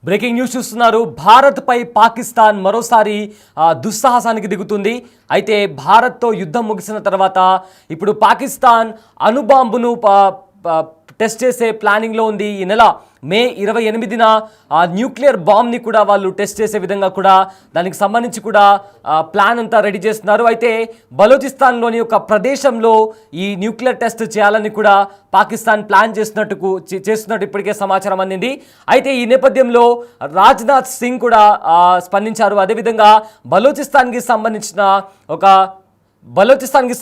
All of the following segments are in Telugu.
బ్రేకింగ్ న్యూస్ చూస్తున్నారు. భారత్ పై పాకిస్తాన్ మరోసారి దుస్సాహసానికి దిగుతుంది. అయితే భారత్తో యుద్ధం ముగిసిన తర్వాత ఇప్పుడు పాకిస్తాన్ అణుబాంబును టెస్ట్ చేసే ప్లానింగ్లో ఉంది. ఈ నెల మే 28న న్యూక్లియర్ బాంబ్ని కూడా వాళ్ళు టెస్ట్ చేసే విధంగా కూడా దానికి సంబంధించి కూడా ప్లాన్ అంతా రెడీ చేస్తున్నారు. అయితే బలూచిస్తాన్లోని ఒక ప్రదేశంలో ఈ న్యూక్లియర్ టెస్ట్ చేయాలని కూడా పాకిస్తాన్ ప్లాన్ చేస్తున్నట్టు ఇప్పటికే సమాచారం అందింది. అయితే ఈ నేపథ్యంలో రాజ్నాథ్ సింగ్ కూడా స్పందించారు. అదేవిధంగా బలూచిస్తాన్కి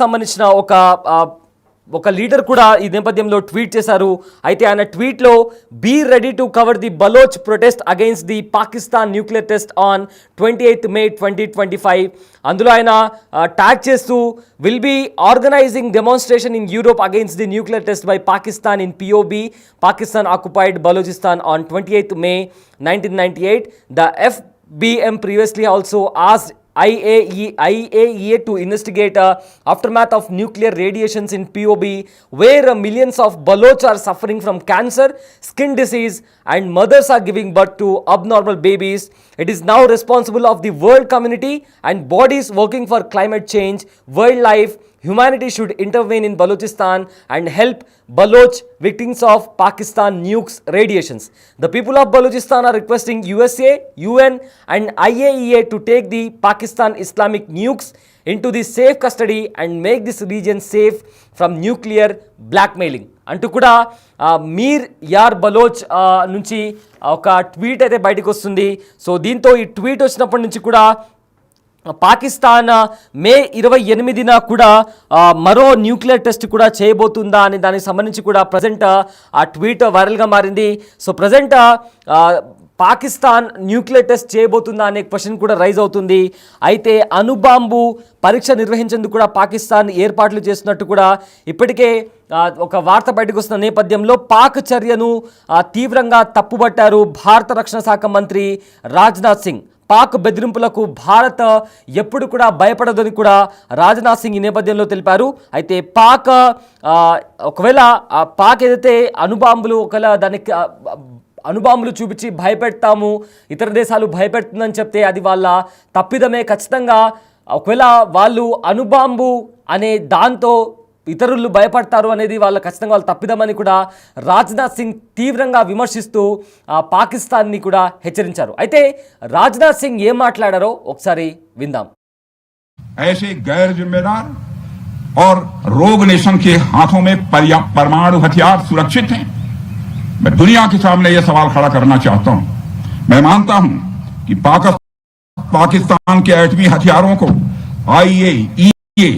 సంబంధించిన ఒక లీడర్ కూడా ఈ నేపథ్యంలో ట్వీట్ చేశారు. అయితే ఆయన ట్వీట్లో be ready to cover the Baloch protest against the Pakistan nuclear test on 28 May 2025. అందులో ఆయన ట్యాగ్ చేస్తూ will be organizing demonstration in Europe against the nuclear test by Pakistan in POB, Pakistan occupied Balochistan on 28 May 1998. The FBM previously also asked IAEA to investigate aftermath of nuclear radiations in POB, where millions of Baloch are suffering from cancer, skin disease, and mothers are giving birth to abnormal babies. It is now responsible of the world community and bodies working for climate change, wildlife. Humanity should intervene in Balochistan and help Baloch victims of Pakistan nukes radiations. The people of Balochistan are requesting USA, UN and IAEA to take the Pakistan Islamic nukes into the safe custody and make this region safe from nuclear blackmailing. అంటూ కూడా మీర్ యార్ బలోచ్ నుంచి ఒక ట్వీట్ అయితే బయటకు వస్తుంది. సో దీంతో ఈ ట్వీట్ వచ్చినప్పటి నుంచి కూడా పాకిస్తాన్ మే 28న కూడా మరో న్యూక్లియర్ టెస్ట్ కూడా చేయబోతుందా అని దానికి సంబంధించి కూడా ప్రజెంట్ ఆ ట్వీట్ వైరల్గా మారింది. So present Pakistan nuclear test చేయబోతుందా అనే క్వశ్చన్ కూడా రైజ్ అవుతుంది. అయితే అణుబాంబు పరీక్ష నిర్వహించేందుకు కూడా పాకిస్తాన్ ఏర్పాట్లు చేస్తున్నట్టు కూడా ఇప్పటికే ఒక వార్త బయటకు వస్తున్న నేపథ్యంలో పాక్ చర్యను తీవ్రంగా తప్పుబట్టారు భారత రక్షణ శాఖ మంత్రి రాజ్నాథ్ సింగ్. పాక్ బెదిరింపులకు భారత్ ఎప్పుడు కూడా భయపడదని కూడా రాజ్నాథ్ సింగ్ ఈ నేపథ్యంలో తెలిపారు. అయితే ఒకవేళ పాక్ ఏదైతే అణుబాంబులు చూపించి భయపెడతాము, ఇతర దేశాలు భయపెడుతుందని చెప్తే అది వాళ్ళ తప్పిదమే. ఖచ్చితంగా ఒకవేళ వాళ్ళు అణుబాంబు అనే దాంతో ఇతరులు భయపడతారు అనేది ఖచ్చితంగా వాళ్ళు తప్పిదమని కూడా రాజ్నాథ్ సింగ్ తీవ్రంగా విమర్శిస్తూ పాకిస్తాన్ని కూడా హెచ్చరించారు. అయితే రాజ్నాథ్ సింగ్ ఏం మాట్లాడారో ఒకసారి విందాం. ऐसे गैर जिम्मेदार और रोग नेशन के हाथों में परमाणु हथियार सुरक्षित हैं? मैं दुनिया के सामने यह सवाल खड़ा करना चाहता हूं. मैं मानता हूं कि पाकिस्तान के एटमी हथियारों को IAEA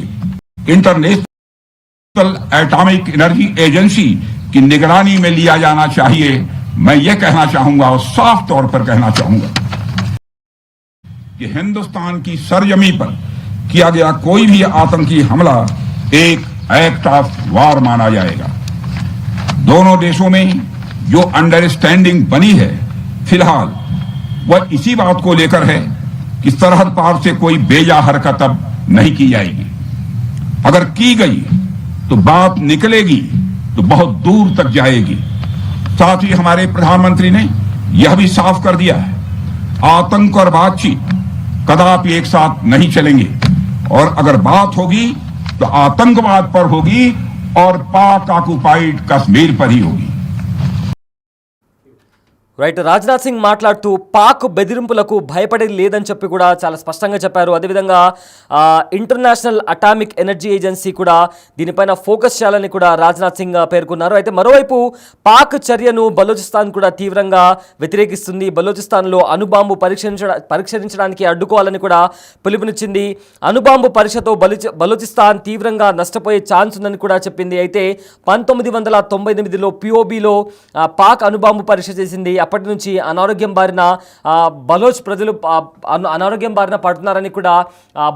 international atomic energy agency की निगरानी में लिया जाना चाहिए. मैं ये कहना चाहूंगा और साफ तौर पर कहना चाहूंगा कि हिंदुस्तान की सरजमी पर किया गया कोई भी आतंकी हमला एक एक्ट ऑफ वार माना जाएगा. दोनों देशों में जो अंडरस्टैंडिंग बनी है फिलहाल वह इसी बात को लेकर है कि सरहद पार से कोई बेजा हरकत अब नहीं की जाएगी. अगर की गई तो बात निकलेगी तो बहुत दूर तक जाएगी. साथ ही हमारे प्रधानमंत्री ने यह भी साफ कर दिया है आतंक और बातचीत कदापि एक साथ नहीं चलेंगे और अगर बात होगी तो आतंकवाद पर होगी और पाक ऑक्युपाइड कश्मीर पर ही होगी. రైట్. రాజ్నాథ్ సింగ్ మాట్లాడుతూ పాక్ బెదిరింపులకు భయపడేది లేదని చెప్పి కూడా చాలా స్పష్టంగా చెప్పారు. అదేవిధంగా ఇంటర్నేషనల్ అటామిక్ ఎనర్జీ ఏజెన్సీ కూడా దీనిపైన ఫోకస్ చేయాలని కూడా రాజ్నాథ్ సింగ్ పేర్కొన్నారు. అయితే మరోవైపు పాక్ చర్యను బలూచిస్తాన్ కూడా తీవ్రంగా వ్యతిరేకిస్తుంది. బలూచిస్తాన్లో అణుబాంబు పరీక్షించడానికి అడ్డుకోవాలని కూడా పిలుపునిచ్చింది. అణుబాంబు పరీక్షతో బలూచిస్తాన్ తీవ్రంగా నష్టపోయే ఛాన్స్ ఉందని కూడా చెప్పింది. అయితే 1998లో POBలో పాక్ అణుబాంబు పరీక్ష చేసింది. అప్పటి నుంచి బలోచ్ ప్రజలు అనారోగ్యం బారిన పడుతున్నారని కూడా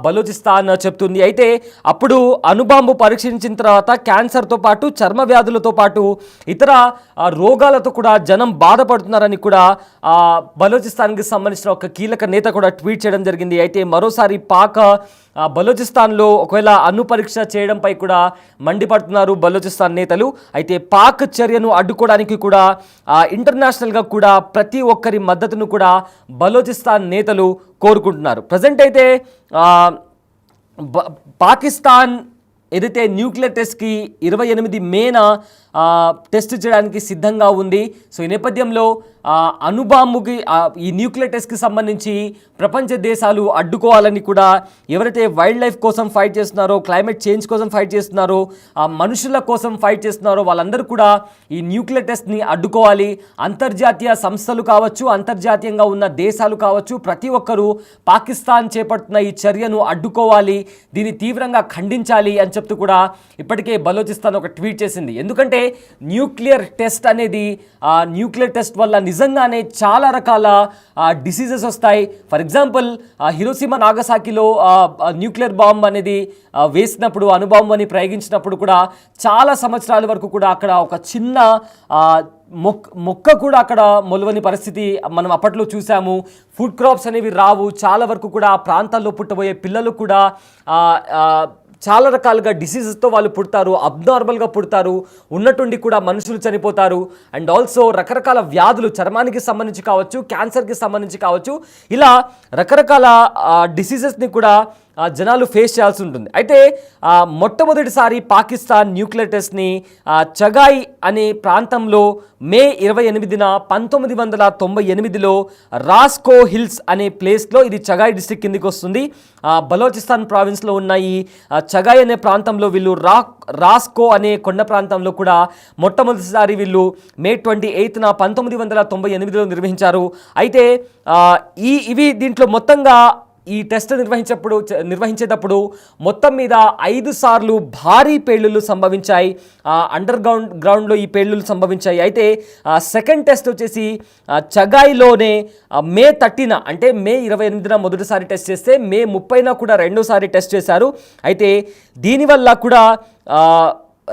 బలూచిస్తాన్ చెప్తుంది. అయితే అప్పుడు అణుబాంబు పరీక్షించిన తర్వాత క్యాన్సర్తో పాటు చర్మ వ్యాధులతో పాటు ఇతర రోగాలతో కూడా జనం బాధపడుతున్నారని కూడా బలూచిస్తాన్కి సంబంధించిన ఒక కీలక నేత కూడా ట్వీట్ చేయడం జరిగింది. అయితే మరోసారి పాక్ బలోచిస్తాన్లో ఒకవేళ అణు పరీక్ష చేయడంపై కూడా మండిపడుతున్నారు బలోచిస్తాన్ నేతలు. అయితే పాక్ చర్యను అడ్డుకోవడానికి కూడా ఇంటర్నేషనల్గా కూడా ప్రతి ఒక్కరి మద్దతును కూడా బలోచిస్తాన్ నేతలు కోరుకుంటున్నారు. ప్రజెంట్ అయితే పాకిస్తాన్ ఏదైతే న్యూక్లియర్ టెస్ట్కి 28 మేన టెస్ట్ చేయడానికి సిద్ధంగా ఉంది. సో ఈ నేపథ్యంలో అణుబాంబుకి ఈ న్యూక్లియర్ టెస్ట్కి సంబంధించి ప్రపంచ దేశాలు అడ్డుకోవాలని కూడా ఎవరైతే వైల్డ్ లైఫ్ కోసం ఫైట్ చేస్తున్నారో, క్లైమేట్ చేంజ్ కోసం ఫైట్ చేస్తున్నారో, మనుషుల కోసం ఫైట్ చేస్తున్నారో వాళ్ళందరూ కూడా ఈ న్యూక్లియర్ టెస్ట్ని అడ్డుకోవాలి. అంతర్జాతీయ సంస్థలు కావచ్చు, అంతర్జాతీయంగా ఉన్న దేశాలు కావచ్చు, ప్రతి ఒక్కరూ పాకిస్తాన్ చేపడుతున్న ఈ చర్యను అడ్డుకోవాలి, దీన్ని తీవ్రంగా ఖండించాలి అని చెప్తూ కూడా ఇప్పటికే బలోచిస్తాన్ ఒక ట్వీట్ చేసింది. ఎందుకంటే న్యూక్లియర్ టెస్ట్ అనేది న్యూక్లియర్ టెస్ట్ వల్ల నిజంగానే చాలా రకాల డిసీజెస్ వస్తాయి. ఫర్ ఎగ్జాంపుల్ హిరోషిమా నాగసాకిలో న్యూక్లియర్ బాంబ్ అనేది వేసినప్పుడు, అణుబాంబు అని ప్రయోగించినప్పుడు కూడా చాలా సంవత్సరాల వరకు కూడా అక్కడ ఒక చిన్న మొక్క కూడా అక్కడ మొలవని పరిస్థితి మనం అప్పట్లో చూసాము. ఫుడ్ క్రాప్స్ అనేవి రావు. చాలా వరకు కూడా ఆ ప్రాంతాల్లో పుట్టబోయే పిల్లలు కూడా చాలా రకాలుగా డిసీజెస్తో వాళ్ళు పుడతారు, అబ్నార్మల్గా పుడతారు, ఉన్నట్టుండి కూడా మనుషులు చనిపోతారు. అండ్ ఆల్సో రకరకాల వ్యాధులు చర్మానికి సంబంధించి కావచ్చు, క్యాన్సర్కి సంబంధించి కావచ్చు, ఇలా రకరకాల డిసీజెస్ని కూడా జనాలు ఫేస్ చేయాల్సి ఉంటుంది. అయితే మొట్టమొదటిసారి పాకిస్తాన్ న్యూక్లియర్ టెస్ట్ని చగాయ్ అనే ప్రాంతంలో మే 28న 1998లో రాస్కో హిల్స్ అనే ప్లేస్లో, ఇది చగాయ్ డిస్ట్రిక్ట్ కిందికి వస్తుంది, బలోచిస్తాన్ ప్రావిన్స్లో ఉన్న ఈ చగాయ్ అనే ప్రాంతంలో వీళ్ళు రాస్కో అనే కొండ ప్రాంతంలో కూడా మొట్టమొదటిసారి వీళ్ళు మే 28న 1998లో నిర్వహించారు. అయితే ఇవి దీంట్లో మొత్తంగా ఈ టెస్ట్ నిర్వహించేటప్పుడు మొత్తం మీద 5 సార్లు భారీ పేలుళ్లు సంభవించాయి. అండర్ గ్రౌండ్లో ఈ పేలుళ్లు సంభవించాయి. అయితే సెకండ్ టెస్ట్ వచ్చేసి చగాయ్లోనే మే 30న, అంటే మే 28న మొదటిసారి టెస్ట్ చేస్తే మే 30న కూడా రెండోసారి టెస్ట్ చేశారు. అయితే దీనివల్ల కూడా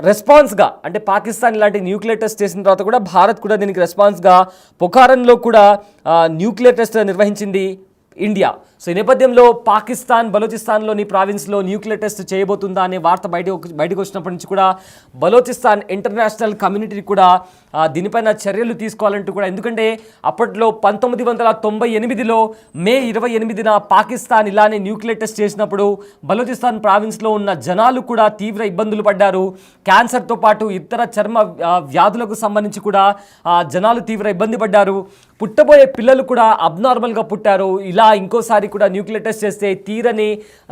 రెస్పాన్స్గా, అంటే పాకిస్తాన్ ఇలాంటి న్యూక్లియర్ టెస్ట్ చేసిన తర్వాత కూడా భారత్ కూడా దీనికి రెస్పాన్స్గా పొఖారన్లో కూడా న్యూక్లియర్ టెస్ట్ నిర్వహించింది ఇండియా. సో ఈ నేపథ్యంలో పాకిస్తాన్ బలోచిస్తాన్లోని ప్రావిన్స్లో న్యూక్లియర్ టెస్ట్ చేయబోతుందా అనే వార్త బయటకు వచ్చినప్పటి నుంచి కూడా బలోచిస్తాన్ ఇంటర్నేషనల్ కమ్యూనిటీ కూడా దీనిపైన చర్యలు తీసుకోవాలంటూ కూడా, ఎందుకంటే అప్పట్లో 1998లో మే 28న పాకిస్తాన్ ఇలానే న్యూక్లియర్ టెస్ట్ చేసినప్పుడు బలోచిస్తాన్ ప్రావిన్స్లో ఉన్న జనాలు కూడా తీవ్ర ఇబ్బందులు పడ్డారు. క్యాన్సర్తో పాటు ఇతర చర్మ వ్యాధులకు సంబంధించి కూడా జనాలు తీవ్ర ఇబ్బంది పడ్డారు. పుట్టబోయే పిల్లలు కూడా అబ్నార్మల్గా పుట్టారు. ఇలా ఇంకోసారి కూడా న్యూక్లియర్ టెస్ట్ చేస్తే తీరని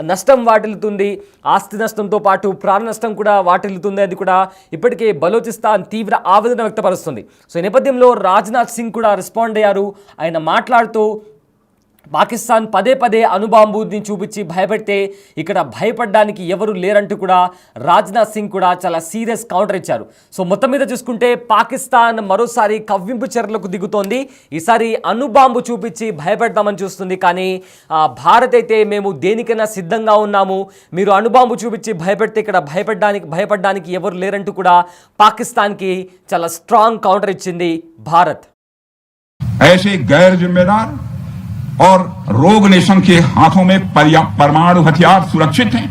నష్టం వాటిల్లుతుంది. ఆస్తి నష్టంతో పాటు ప్రాణ నష్టం కూడా వాటిల్లుతుంది అని కూడా ఇప్పటికే బలోచిస్తాన్ తీవ్ర ఆవేదన వ్యక్తపరుస్తుంది. సో ఈ నేపథ్యంలో రాజ్నాథ్ సింగ్ కూడా రెస్పాండ్ అయ్యారు. ఆయన మాట్లాడుతూ పాకిస్తాన్ పదే పదే అణుబాంబుని చూపించి భయపెడితే ఇక్కడ భయపడడానికి ఎవరు లేరంటూ కూడా రాజ్నాథ్ సింగ్ కూడా చాలా సీరియస్ కౌంటర్ ఇచ్చారు. సో మొత్తం మీద చూసుకుంటే పాకిస్తాన్ మరోసారి కవ్వింపు చర్యలకు దిగుతోంది. ఈసారి అణుబాంబు చూపించి భయపెడదామని చూస్తుంది. కానీ భారత్ అయితే మేము దేనికైనా సిద్ధంగా ఉన్నాము, మీరు అణుబాంబు చూపించి భయపెడితే ఇక్కడ భయపడడానికి ఎవరు లేరంటూ కూడా పాకిస్తాన్కి చాలా స్ట్రాంగ్ కౌంటర్ ఇచ్చింది భారత్. और रोग नेशन के हाथों में परमाणु हथियार सुरक्षित हैं।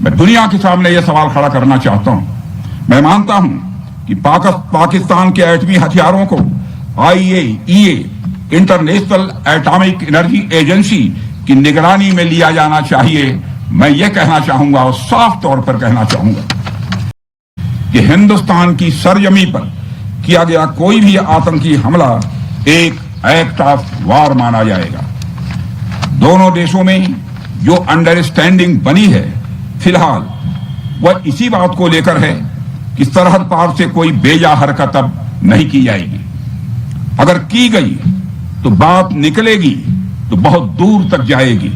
मैं दुनिया के सामने यह सवाल खड़ा करना चाहता हूं। मैं मानता हूं कि पाकिस्तान के एटमी हथियारों को IAEA international atomic energy agency की निगरानी में लिया जाना चाहिए। मैं यह कहना चाहूंगा और साफ तौर पर कहना चाहूंगा कि हिंदुस्तान की सरजमी पर किया गया कोई भी आतंकी हमला एक एक्ट ऑफ वार माना जाएगा। दोनों देशों में जो अंडरस्टैंडिंग बनी है फिलहाल वह इसी बात को लेकर है कि सरहद पार से कोई बेजा हरकत अब नहीं की जाएगी। अगर की गई तो बात निकलेगी तो बहुत दूर तक जाएगी।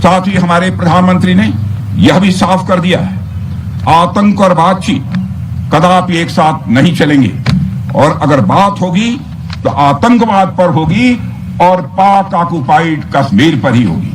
साथ ही हमारे प्रधानमंत्री ने यह भी साफ कर दिया है, आतंक और बातचीत कदापि एक साथ नहीं चलेंगे, और अगर बात होगी तो आतंकवाद पर होगी और पाक ऑक्युपाइड कश्मीर पर ही होगी।